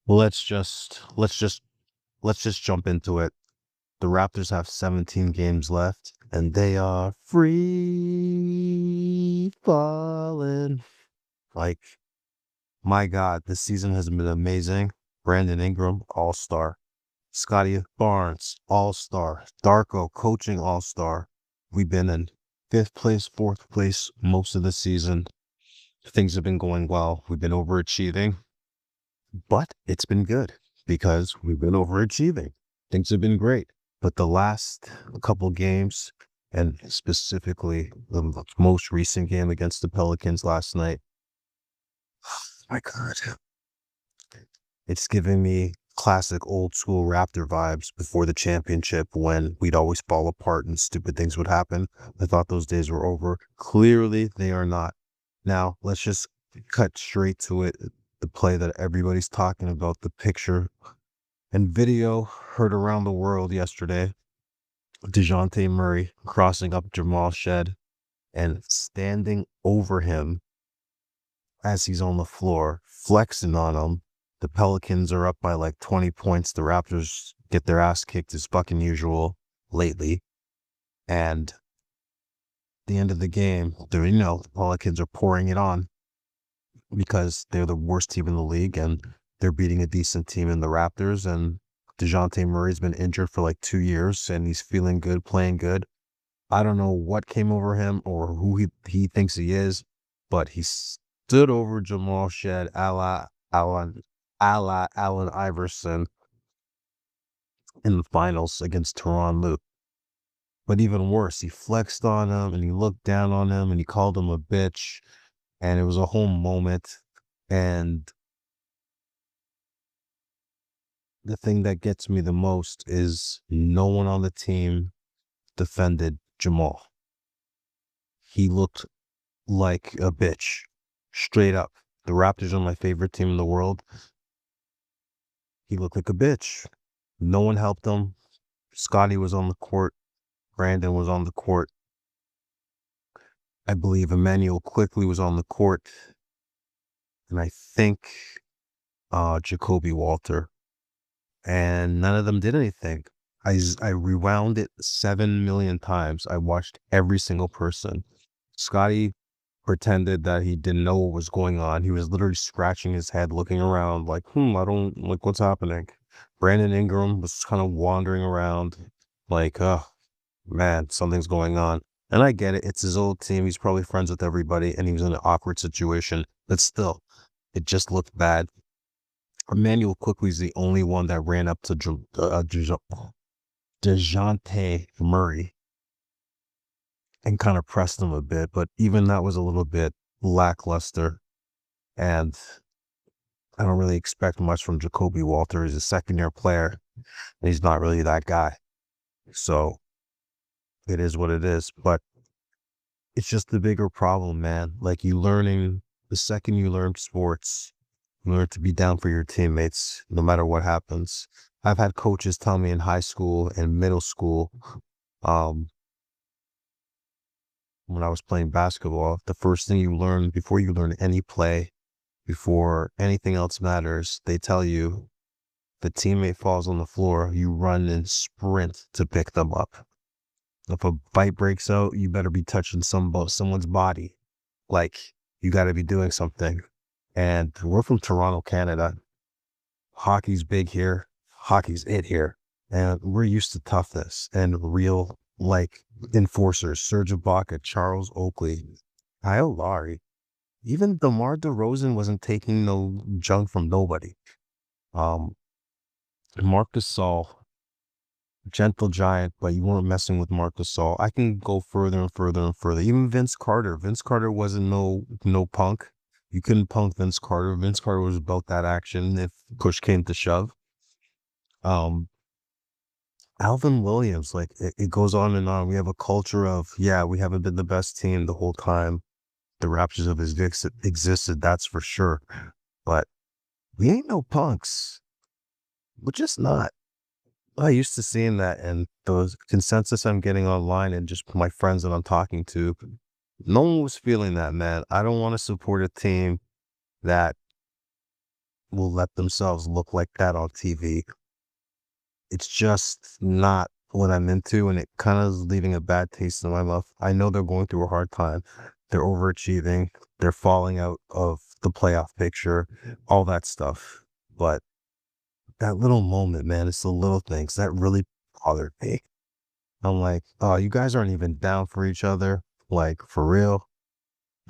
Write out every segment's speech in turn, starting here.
Let's just jump into it. The Raptors have 17 games left, and they are free falling. Like, my God, this season has been amazing. Brandon Ingram, all-star. Scotty Barnes, all-star. Darko, coaching all-star. We've been in fifth place, fourth place most of the season. Things have been going well. We've been overachieving, but it's been good because we've been overachieving. Things have been great. But the last couple games, and specifically the most recent game against the Pelicans last night, my God, it's giving me classic old school Raptor vibes before the championship when we'd always fall apart and stupid things would happen. I thought those days were over. Clearly, they are not. Now, let's just cut straight to it. The play that everybody's talking about, the picture and video heard around the world yesterday. Dejounte Murray crossing up Jamal Shed and standing over him as he's on the floor, flexing on him. The Pelicans are up by like 20 points. The Raptors get their ass kicked as fucking usual lately. And the end of the game, the Pelicans are pouring it on because they're the worst team in the league and they're beating a decent team in the Raptors. And Dejounte Murray's been injured for like 2 years and he's feeling good, playing good. I don't know what came over him or who he thinks he is, but he stood over Jamal Shed Allen Iverson in the finals against Toronto. But even worse, he flexed on him and he looked down on him and he called him a bitch. And it was a whole moment. And the thing that gets me the most is no one on the team defended Jamal. He looked like a bitch, straight up. The Raptors are my favorite team in the world. He looked like a bitch. No one helped him. Scotty was on the court. Brandon was on the court. I believe Emmanuel Quickly was on the court. And I think Jacoby Walter. And none of them did anything. I rewound it 7 million times. I watched every single person. Scotty pretended that he didn't know what was going on. He was literally scratching his head, looking around like, I don't, like, what's happening? Brandon Ingram was kind of wandering around like, oh, man, something's going on. And I get it. It's his old team. He's probably friends with everybody, and he was in an awkward situation. But still, it just looked bad. Emmanuel Quickly's the only one that ran up to Dejounte Murray and kind of pressed him a bit, but even that was a little bit lackluster. And I don't really expect much from Jacoby Walter. He's a second-year player, and he's not really that guy. So it is what it is. But it's just the bigger problem, man. Like, the second you learn sports, you learn to be down for your teammates, no matter what happens. I've had coaches tell me in high school and middle school, when I was playing basketball, the first thing you learn before you learn any play, before anything else matters, they tell you the teammate falls on the floor, you run and sprint to pick them up. If a fight breaks out, you better be touching someone's body. Like, you got to be doing something. And we're from Toronto, Canada. Hockey's big here. Hockey's it here. And we're used to toughness and real, like, enforcers. Serge Ibaka, Charles Oakley, Kyle Lowry. Even DeMar DeRozan wasn't taking no junk from nobody. Marc Gasol, gentle giant, but you weren't messing with Marc Gasol. I can go further and further and further. Even Vince Carter. Vince Carter wasn't no punk. You couldn't punk Vince Carter. Vince Carter was about that action if push came to shove. Alvin Williams, like, it goes on and on. We have a culture of, we haven't been the best team the whole time the Raptors have existed, that's for sure. But we ain't no punks. We're just not. I used to seeing that, and the consensus I'm getting online and just my friends that I'm talking to, no one was feeling that, man. I don't want to support a team that will let themselves look like that on TV. It's just not what I'm into, and it kind of is leaving a bad taste in my mouth. I know they're going through a hard time. They're overachieving. They're falling out of the playoff picture, all that stuff. But that little moment, man, it's the little things that really bothered me. I'm like, oh, you guys aren't even down for each other. Like, for real.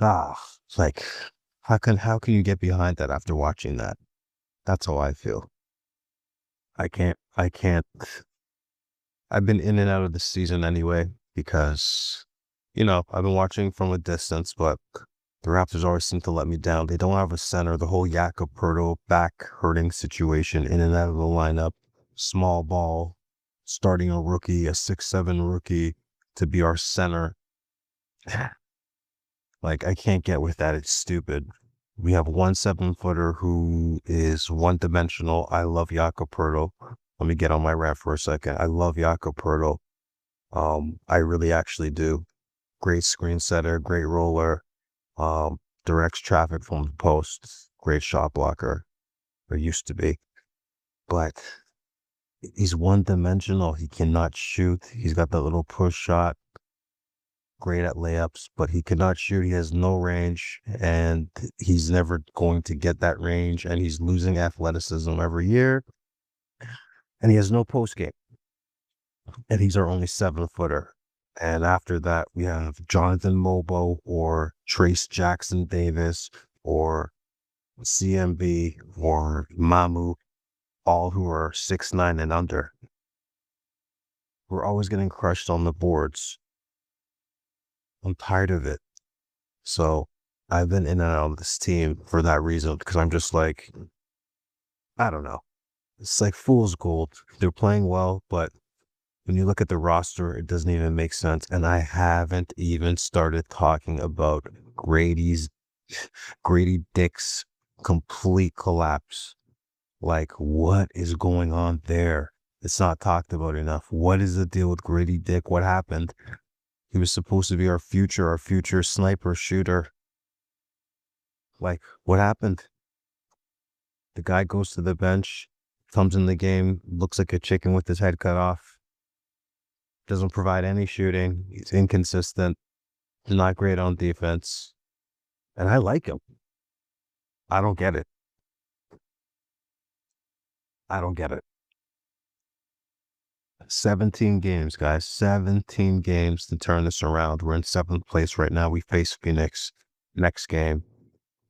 Ah, like, how can you get behind that after watching that? That's how I feel. I can't. I've been in and out of the season anyway because, I've been watching from a distance, but the Raptors always seem to let me down. They don't have a center. The whole Jakob back hurting situation in and out of the lineup, small ball, starting a rookie, a 6'7" rookie to be our center. Like, I can't get with that. It's stupid. We have one 7-footer who is one-dimensional. I love Jakob. Let me get on my rant for a second. I love Jakob. I really actually do. Great screen setter, great roller, directs traffic from the post, great shot blocker, or used to be. But he's one-dimensional. He cannot shoot. He's got that little push shot. Great at layups, but he cannot shoot. He has no range, and he's never going to get that range, and he's losing athleticism every year, and he has no post game, and he's our only 7-footer. And after that, we have Jonathan Mobo or Trace Jackson Davis or CMB or Mamu, all who are 6'9" and under. We're always getting crushed on the boards. I'm tired of it. So I've been in and out of this team for that reason, because I'm just like, I don't know. It's like fool's gold. They're playing well, but when you look at the roster, it doesn't even make sense. And I haven't even started talking about Grady Dick's complete collapse. Like, what is going on there? It's not talked about enough. What is the deal with Grady Dick? What happened? He was supposed to be our future sniper shooter. Like, what happened? The guy goes to the bench, comes in the game, looks like a chicken with his head cut off. Doesn't provide any shooting. He's inconsistent. He's not great on defense. And I like him. I don't get it. I don't get it. 17 games, guys. 17 games to turn this around. We're in 7th place right now. We face Phoenix next game.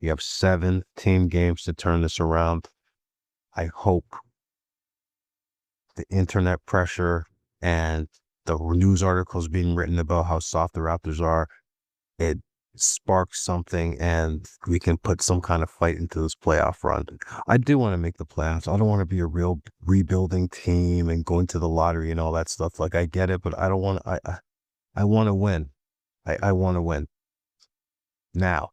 We have 17 games to turn this around. I hope the internet pressure and the news articles being written about how soft the Raptors are, it sparks something and we can put some kind of fight into this playoff run. I do want to make the playoffs. I don't want to be a real rebuilding team and going to the lottery and all that stuff. Like, I get it, but I don't want to, I want to win. I want to win. Now,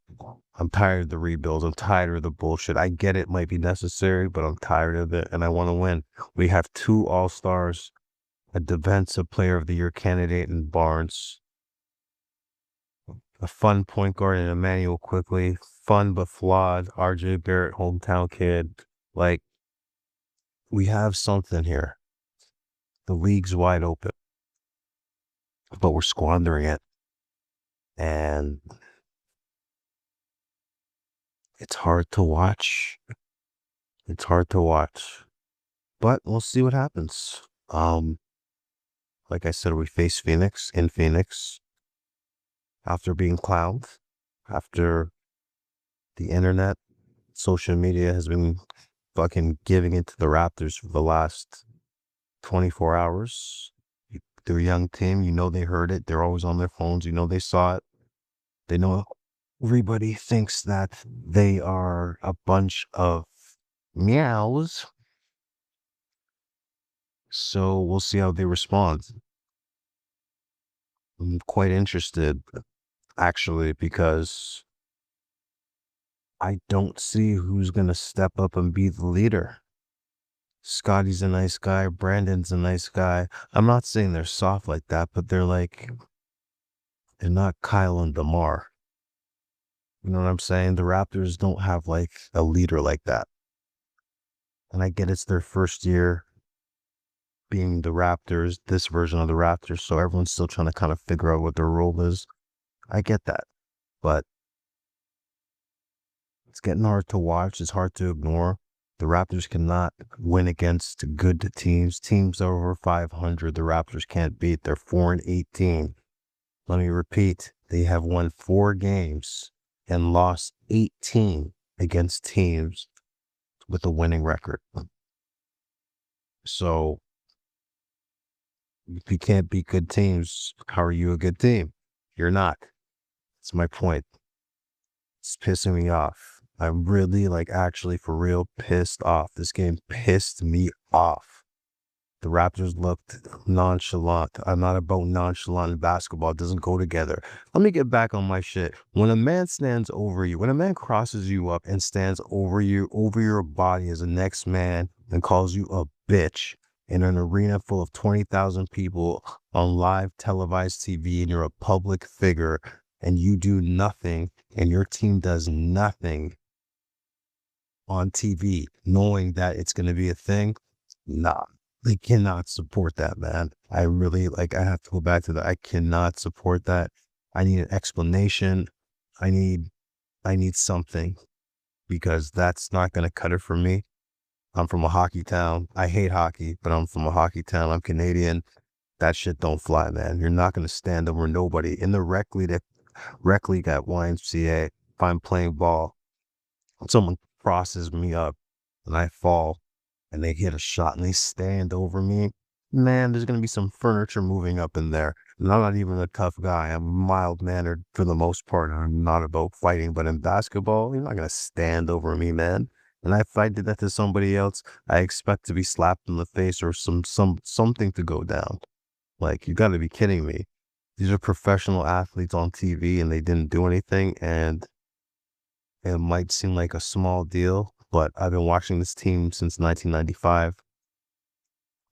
I'm tired of the rebuilds. I'm tired of the bullshit. I get it might be necessary, but I'm tired of it and I want to win. We have 2 All-Stars, a defensive player of the year candidate in Barnes, a fun point guard in Emmanuel Quickly, fun but flawed RJ Barrett, hometown kid. Like, we have something here. The league's wide open, but we're squandering it. And it's hard to watch. It's hard to watch. But we'll see what happens. Like I said, we face Phoenix in Phoenix after being clowned, after the internet, social media has been fucking giving it to the Raptors for the last 24 hours. They're a young team. They heard it. They're always on their phones. They saw it. They know everybody thinks that they are a bunch of meows. So we'll see how they respond. I'm quite interested, actually, because I don't see who's going to step up and be the leader. Scotty's a nice guy. Brandon's a nice guy. I'm not saying they're soft like that, but they're not Kyle and DeMar. You know what I'm saying? The Raptors don't have like a leader like that. And I get it's their first year being the Raptors, this version of the Raptors, so everyone's still trying to kind of figure out what their role is. I get that, but it's getting hard to watch. It's hard to ignore. The Raptors cannot win against good teams. Teams over 500, the Raptors can't beat. They're 4-18. Let me repeat. They have won 4 games and lost 18 against teams with a winning record. So if you can't beat good teams, how are you a good team? You're not. That's my point. It's pissing me off. I'm really, actually for real pissed off. This game pissed me off. The Raptors looked nonchalant. I'm not about nonchalant in basketball. It doesn't go together. Let me get back on my shit. When a man stands over you, when a man crosses you up and stands over you, over your body as the next man and calls you a bitch in an arena full of 20,000 people on live televised TV and you're a public figure and you do nothing and your team does nothing on TV, knowing that it's going to be a thing, nah, they cannot support that, man. I really, I have to go back to that. I cannot support that. I need an explanation. I need something because that's not going to cut it for me. I'm from a hockey town. I hate hockey, but I'm from a hockey town. I'm Canadian. That shit don't fly, man. You're not going to stand over nobody. In the rec league at YMCA, if I'm playing ball, someone crosses me up and I fall and they hit a shot and they stand over me, man, there's going to be some furniture moving up in there. And I'm not even a tough guy. I'm mild-mannered for the most part. I'm not about fighting, but in basketball, you're not going to stand over me, man. And if I did that to somebody else, I expect to be slapped in the face or something to go down. You got to be kidding me. These are professional athletes on TV and they didn't do anything, and it might seem like a small deal, but I've been watching this team since 1995.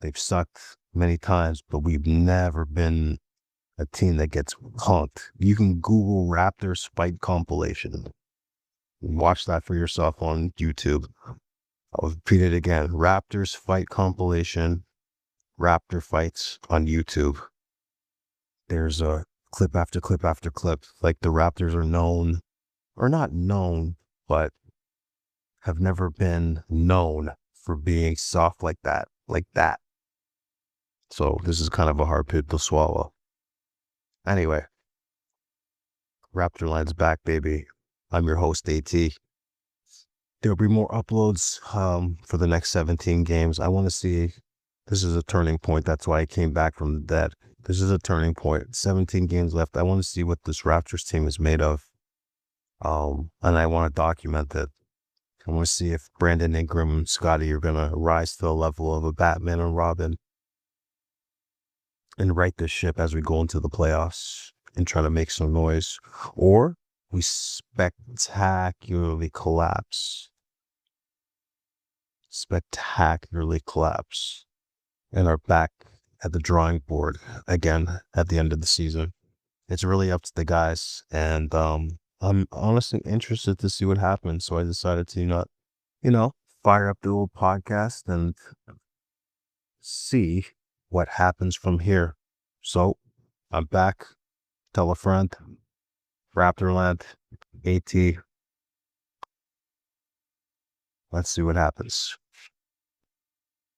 They've sucked many times, but we've never been a team that gets punked. You can Google Raptors fight compilation. Watch that for yourself on YouTube. I'll repeat it again. Raptors fight compilation. Raptor fights on YouTube. There's a clip after clip after clip. The Raptors are known, or not known, but have never been known for being soft like that. So this is kind of a hard pill to swallow. Anyway, Raptorland's back, baby. I'm your host, AT. There'll be more uploads for the next 17 games. I want to see, this is a turning point. That's why I came back from the dead. This is a turning point. 17 games left. I want to see what this Raptors team is made of. And I want to document it. I want to see if Brandon Ingram and Scotty are going to rise to the level of a Batman and Robin and right this ship as we go into the playoffs and try to make some noise. Or we spectacularly collapse. And are back at the drawing board again at the end of the season. It's really up to the guys. And I'm honestly interested to see what happens. So I decided to fire up the old podcast and see what happens from here. So I'm back. Tell a friend. Raptorland. AT. Let's see what happens.